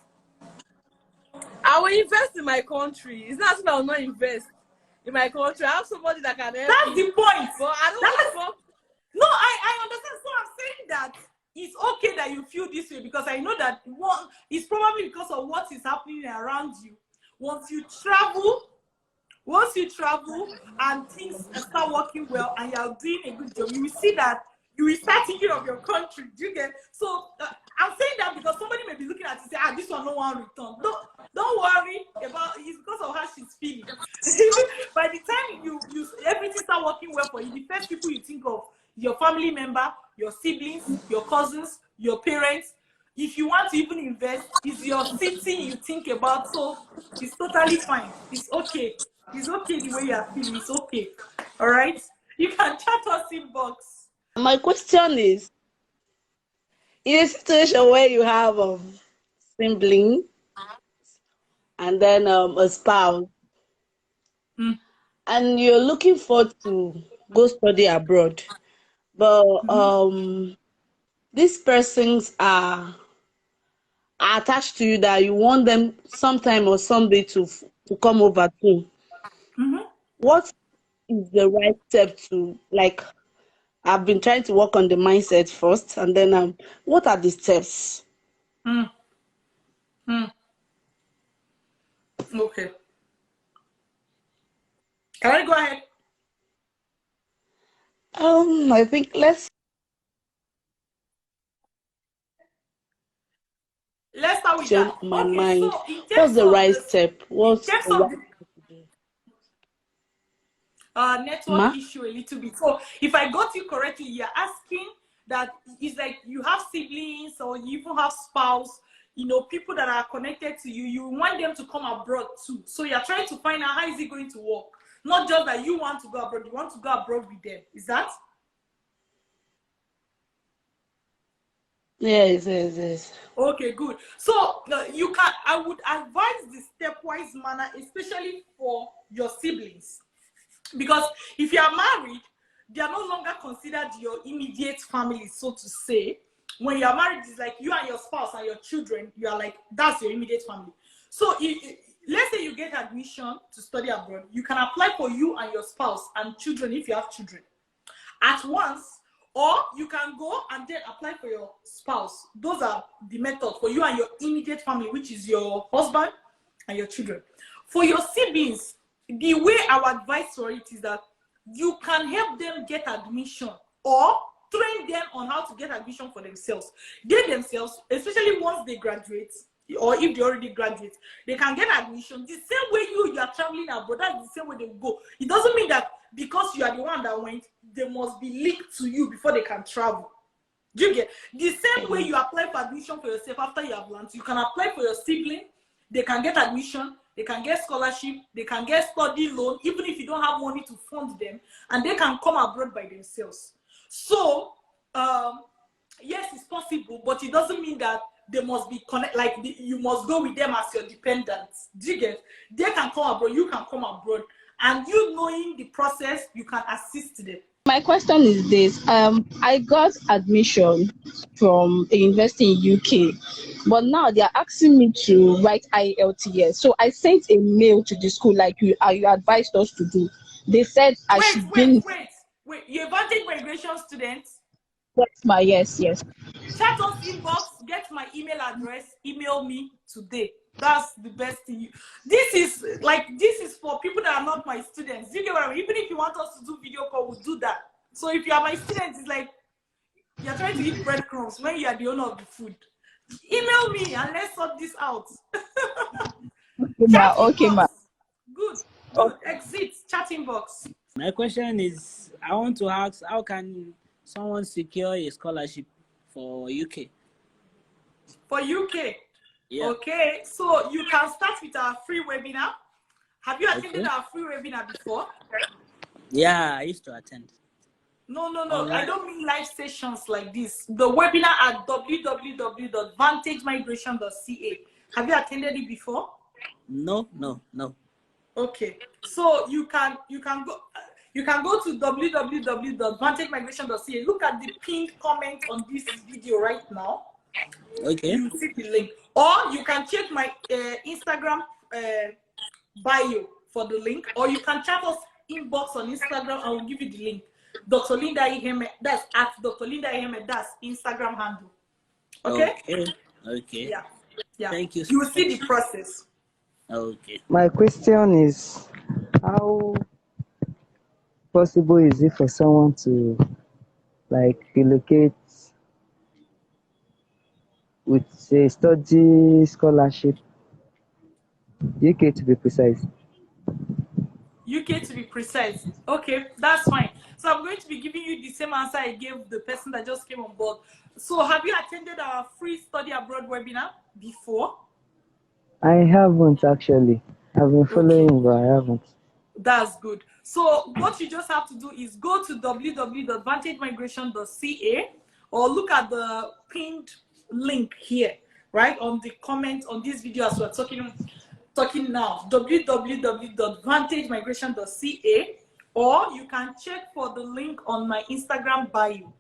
I will invest in my country. It's not that I will not invest in my country. I have somebody that can help That's me. the point. But I don't want to. No, I understand. So I'm saying that it's okay that you feel this way, because I know that it's probably because of what is happening around you. Once you travel and things start working well and you're doing a good job, you will see that you will start thinking of your country. Do you get? So I'm saying that because somebody may be looking at it and say, this one no one return. Don't worry about it's because of how she's feeling. By the time you everything start working well for you, the first people you think of, your family member, your siblings, your cousins, your parents. If you want to even invest, it's your city you think about. So it's totally fine. It's okay. It's okay the way you are feeling. It's okay. All right? You can chat us inbox. My question is, in a situation where you have a sibling and then a spouse, and you're looking forward to go study abroad, but these persons are attached to you that you want them sometime or someday to come over to. What is the right step to, like, I've been trying to work on the mindset first, and then what are the steps? Okay. Can I go ahead? I think let's start with change that. my Okay, mind. so in What's terms the of right this, step? in What's terms the of right the step to do? network Ma? issue a little bit. So if I got you correctly, you're asking that it's like you have siblings or you even have spouse, you know, people that are connected to you, you want them to come abroad too. So you're trying to find out how is it going to work. Not just that you want to go abroad, you want to go abroad with them. Is that? Yes. Okay, good. So you can, I would advise the stepwise manner, especially for your siblings. Because if you are married, they are no longer considered your immediate family, so to say. When you are married, it's like you and your spouse and your children, you are like, that's your immediate family. So let's say you get admission to study abroad, you can apply for you and your spouse and children if you have children at once, or you can go and then apply for your spouse. Those are the methods for you and your immediate family, which is your husband and your children. For your siblings, the way our advice for it is that you can help them get admission or train them on how to get admission for themselves. They themselves, especially once they graduate, or if they already graduate, they can get admission the same way you are traveling abroad. That's the same way they will go. It doesn't mean that because you are the one that went, they must be linked to you before they can travel. Do you get the same way you apply for admission for yourself after you have learned? You can apply for your sibling, they can get admission, they can get scholarship, they can get study loan, even if you don't have money to fund them, and they can come abroad by themselves. So yes, it's possible, but it doesn't mean that they must be connect, like you must go with them as your dependents. Do you get? They can come abroad, you can come abroad, and you knowing the process, you can assist them. My question is this. I got admission from a university in UK, but now they are asking me to write IELTS. So I sent a mail to the school like you advised us to do. They said I should bring You're a Vantage Migration student. yes. Chat us inbox, get my email address, email me today. That's the best thing. This is for people that are not my students. You get what I mean? Even if you want us to do video call, we'll do that. So if you are my students, it's like you're trying to eat breadcrumbs when you are the owner of the food. Email me and let's sort this out. Okay, ma. Good. Exit chatting box. My question is, I want to ask, how can someone secure a scholarship for UK? For UK? Yeah. Okay, so you can start with our free webinar. Have you attended our free webinar before? Yeah, I used to attend. No. I don't mean live sessions like this. The webinar at www.vantagemigration.ca. Have you attended it before? No. Okay, so you can go to www.vantagemigration.ca. Look at the pinned comment on this video right now. Okay. You see the link, or you can check my Instagram bio for the link, or you can chat us inbox on Instagram. I will give you the link. Dr. Linda Iheme, that's at Dr. Linda Iheme, that's Instagram handle. Okay. Yeah. Thank you. You will see the process. Okay. My question is, how possible is it for someone to relocate with, say, study scholarship, UK to be precise? UK to be precise. Okay, that's fine. So I'm going to be giving you the same answer I gave the person that just came on board. So have you attended our free study abroad webinar before? I haven't actually. I've been following, but I haven't. That's good. So what you just have to do is go to www.vantagemigration.ca or look at the pinned link here, right, on the comment on this video as we're talking now, www.vantagemigration.ca, or you can check for the link on my Instagram bio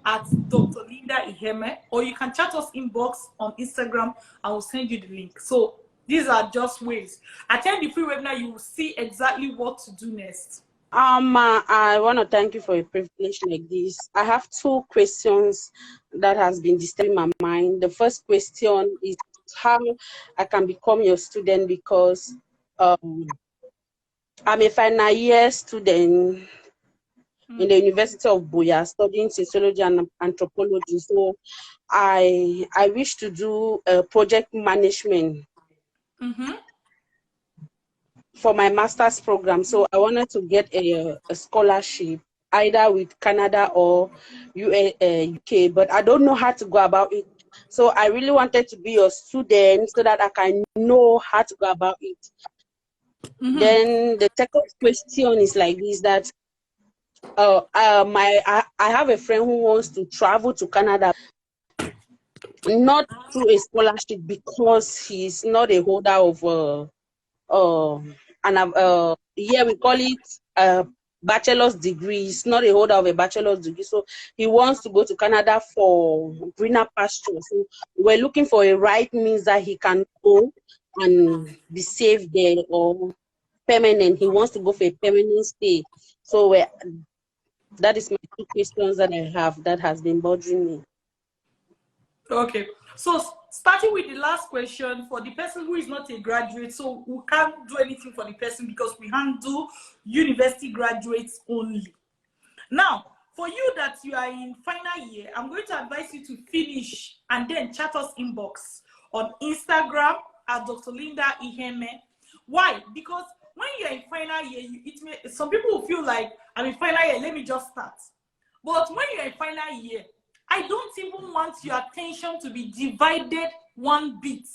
at Dr. Linda Iheme, or you can chat us inbox on Instagram. I will send you the link. So these are just ways. Attend the free webinar, you will see exactly what to do next. I want to thank you for a privilege like this. I have two questions that has been disturbing my mind. The first question is how I can become your student, because I'm a final year student in the University of Woah, studying sociology and anthropology. So I wish to do project management for my master's program. So I wanted to get a scholarship either with Canada or UK, but I don't know how to go about it. So I really wanted to be a student so that I can know how to go about it. Then the second question is like this, that I have a friend who wants to travel to Canada, not through a scholarship because he's not a holder of here we call it bachelor's degree. He's not a holder of a bachelor's degree, so he wants to go to Canada for greener pasture. So we're looking for a right means that he can go and be safe there, or permanent. He wants to go for a permanent stay. So that is my two questions that I have that has been bothering me. Okay, so starting with the last question, for the person who is not a graduate, so we can't do anything for the person because we handle university graduates only. Now, for you that you are in final year, I'm going to advise you to finish and then chat us inbox on Instagram at Dr. Linda Iheme. Why? Because when you're in final year, some people will feel like, I'm in final year, let me just start. But when you're in final year, I don't even want your attention to be divided one bit.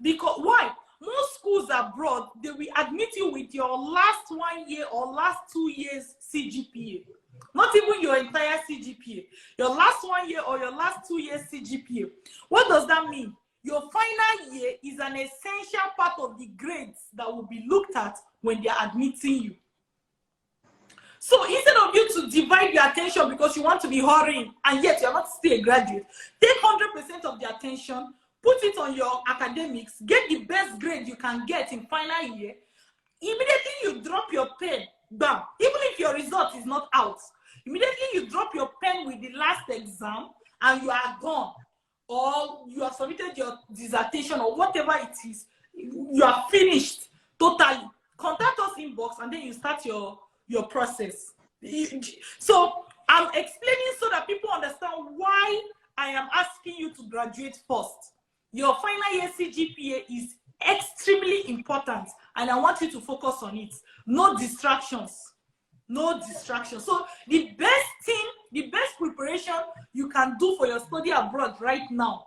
Because why? Most schools abroad, they will admit you with your last 1 year or last 2 years CGPA. Not even your entire CGPA. Your last 1 year or your last 2 years CGPA. What does that mean? Your final year is an essential part of the grades that will be looked at when they are admitting you. So instead of you to divide your attention because you want to be hurrying and yet you're not still a graduate, take 100% of the attention, put it on your academics, get the best grade you can get in final year. Immediately you drop your pen, bam, even if your result is not out, immediately you drop your pen with the last exam and you are gone. Or you have submitted your dissertation or whatever it is, you are finished totally. Contact us inbox and then you start your process. So I'm explaining so that people understand why I am asking you to graduate first. Your final year CGPA is extremely important and I want you to focus on it. No distractions. No distractions. So the best thing, the best preparation you can do for your study abroad right now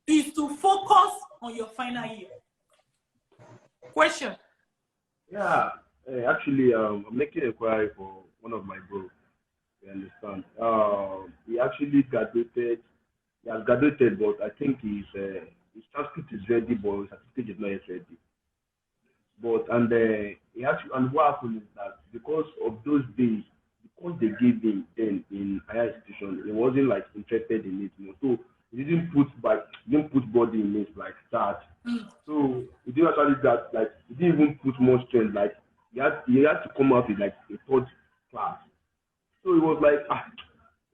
is to focus on your final year. Question? Yeah, actually, I'm making a query for one of my bros. You understand? He actually graduated. He has graduated, but I think his transcript is ready, but his certificate is not yet ready. But what happened is that because of those days, because they gave him then in higher institution, he wasn't like interested in it, you know. So he didn't put body in it like that. So he didn't actually that like he didn't even put more strength. Like he had to come out with like a third class. So he was like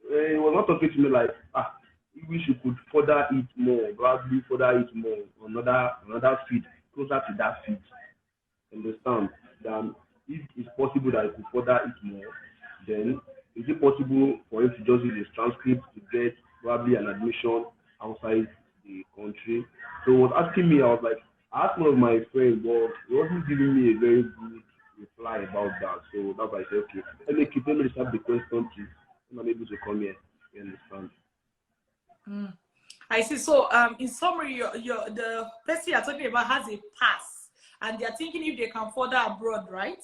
he was not talking to me like he wish you could further it more, gradually further it more, another field closer to that field. Understand? Then if it's possible that he could further it more, then is it possible for him to just use his transcript to get probably an admission outside the country? So he was asking me, I was like, I asked one of my friends, but he wasn't giving me a very good reply about that. So that's why I said, okay, let me start the question to when I'm able to come here. You understand? I see. So in summary, the person you're talking about has a pass, and they're thinking if they can further abroad, right?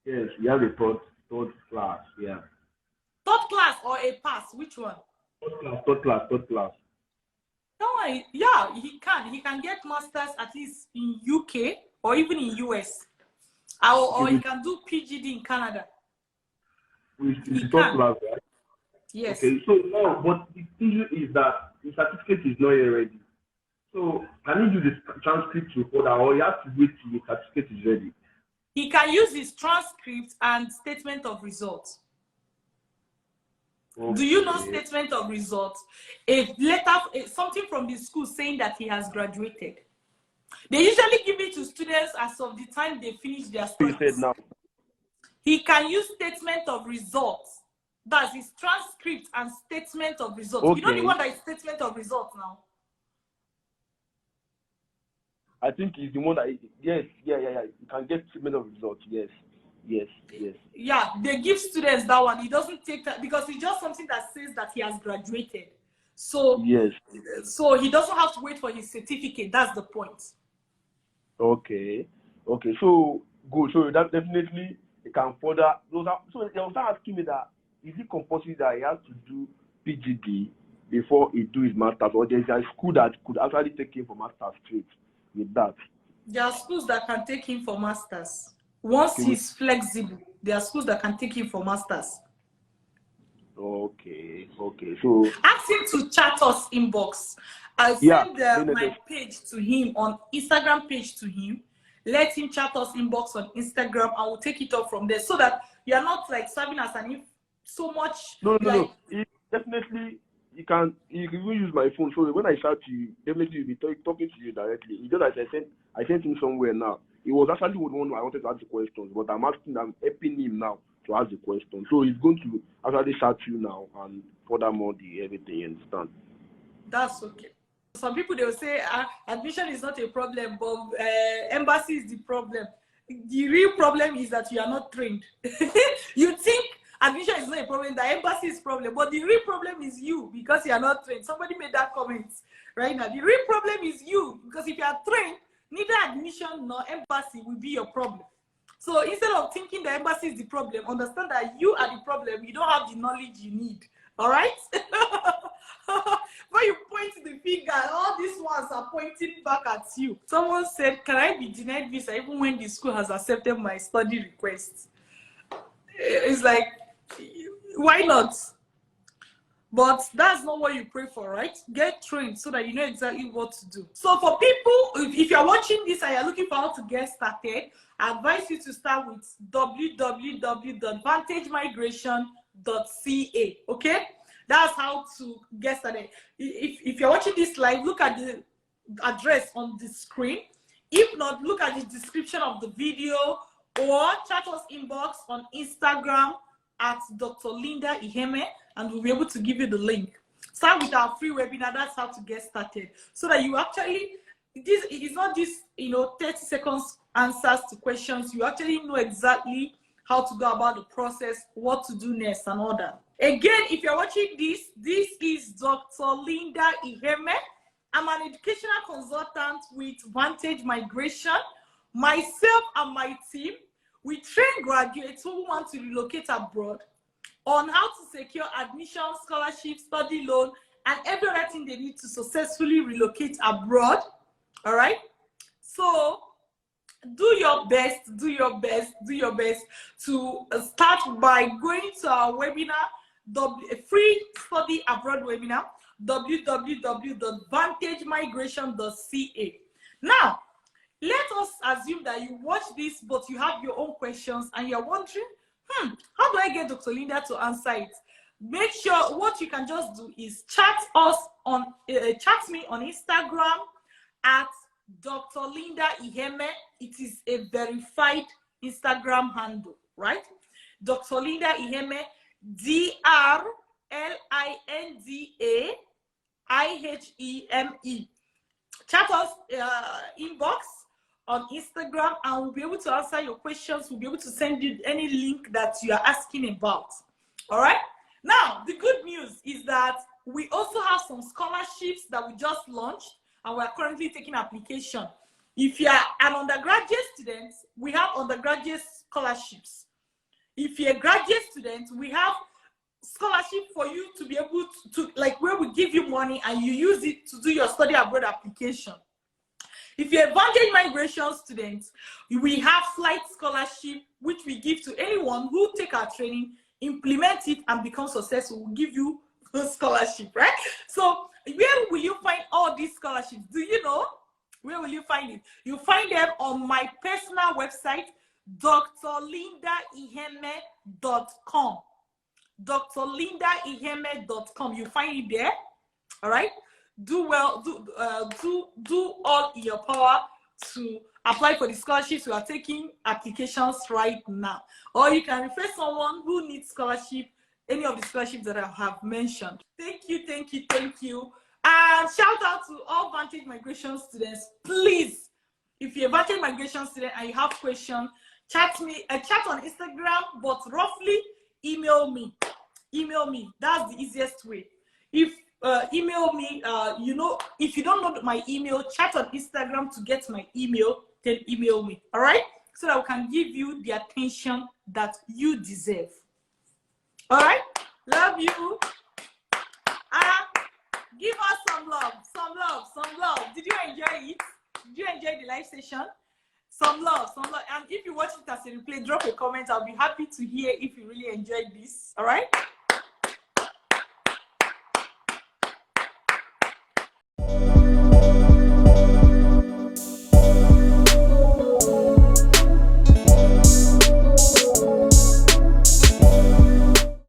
Yes, he has a third class, yeah. Third class or a pass? Which one? Third class. No, yeah, he can get masters at least in UK or even in US, or he can do PGD in Canada. It's third class, right? Yes. Okay, so now, but the issue is that the certificate is not yet ready. So can he do the transcript to further, or he has to wait till the certificate is ready? He can use his transcript and statement of results. Okay. Do you know statement of results? A letter, something from the school saying that he has graduated. They usually give it to students as of the time they finish their studies. You said now. he can use statement of results. That's his transcript and statement of results. Okay. You know the one that is statement of results now? I think it's the one that, yes, yeah. You can get statement of results, yes. Yeah, they give students that one. He doesn't take that because it's just something that says that he has graduated. So, yes. So he doesn't have to wait for his certificate. That's the point. Okay. So, good. So that definitely it can further. So they will start asking me that, is it compulsory that he has to do PGD before he do his master's, or there's a school that could actually take him for master's straight with that? There are schools that can take him for masters. Once he's flexible, there are schools that can take him for masters. Okay. So ask him to chat us inbox. I'll send my page to him on Instagram page to him. Let him chat us inbox on Instagram, and we'll take it up from there, so that you're not like serving as an so much. No. Definitely, you can even use my phone. So when I shout to you, definitely you'll be talking to you directly. It's just like I sent him somewhere now. It was actually the one I wanted to ask the questions, but I'm helping him now to ask the question. So he's going to actually shout you now, and furthermore everything, you understand? That's okay. Some people, they will say admission is not a problem, but embassy is the problem. The real problem is that you are not trained. You think admission is not a problem, the embassy is a problem, but the real problem is you, because you are not trained. Somebody made that comment right now. The real problem is you, because if you are trained, neither admission nor embassy will be your problem. So instead of thinking the embassy is the problem, understand that you are the problem. You don't have the knowledge you need. All right? When you point the finger, all these ones are pointing back at you. Someone said, can I be denied visa even when the school has accepted my study request? It's like, why not? But that's not what you pray for, right? Get trained so that you know exactly what to do. So for people, if you're watching this and you're looking for how to get started, I advise you to start with www.vantagemigration.ca, okay? That's how to get started. If you're watching this live, look at the address on the screen. If not, look at the description of the video, or chat us inbox on Instagram at Dr. Linda Iheme, and we'll be able to give you the link. Start with our free webinar. That's how to get started, so that you actually, it is not just 30 seconds answers to questions. You actually know exactly how to go about the process, what to do next, and all that. Again, if you're watching this is Dr. Linda Iheme. I'm an educational consultant with Vantage Migration. Myself and my team, we train graduates who want to relocate abroad on how to secure admission, scholarship, study loan, and every other thing they need to successfully relocate abroad. All right? So do your best to start by going to our webinar, a free study abroad webinar, www.vantagemigration.ca. Now, let us assume that you watch this, but you have your own questions and you're wondering, how do I get Dr. Linda to answer it? Make sure what you can just do is chat me on Instagram at Dr. Linda Iheme. It is a verified Instagram handle, right? Dr. Linda Iheme, DrLindaIheme. Chat us inbox on Instagram, and we'll be able to answer your questions. We'll be able to send you any link that you are asking about. All right? Now, the good news is that we also have some scholarships that we just launched, and we're currently taking application. If you are an undergraduate student, we have undergraduate scholarships. If you're a graduate student, we have scholarship for you to be able to like, where we give you money and you use it to do your study abroad application. If you're a Vantage Migration student, we have flight scholarship, which we give to anyone who take our training, implement it, and become successful. We'll give you a scholarship, right? So where will you find all these scholarships? Do you know? Where will you find it? You find them on my personal website, drlindaiheme.com. drlindaiheme.com. You find it there. All right. Do well. Do all in your power to apply for the scholarships. We are taking applications right now. Or you can refer someone who needs scholarship, any of the scholarships that I have mentioned. Thank you, thank you, thank you. And shout out to all Vantage Migration students. Please, if you're a Vantage Migration student and you have questions, chat on Instagram, but roughly email me. Email me. That's the easiest way. If email me, if you don't know my email, chat on Instagram to get my email, then email me. All right? So that we can give you the attention that you deserve. All right? Love you. Give us some love, some love, some love. Did you enjoy it? Did you enjoy the live session? Some love, some love. And if you watch it as a replay, drop a comment. I'll be happy to hear if you really enjoyed this. All right?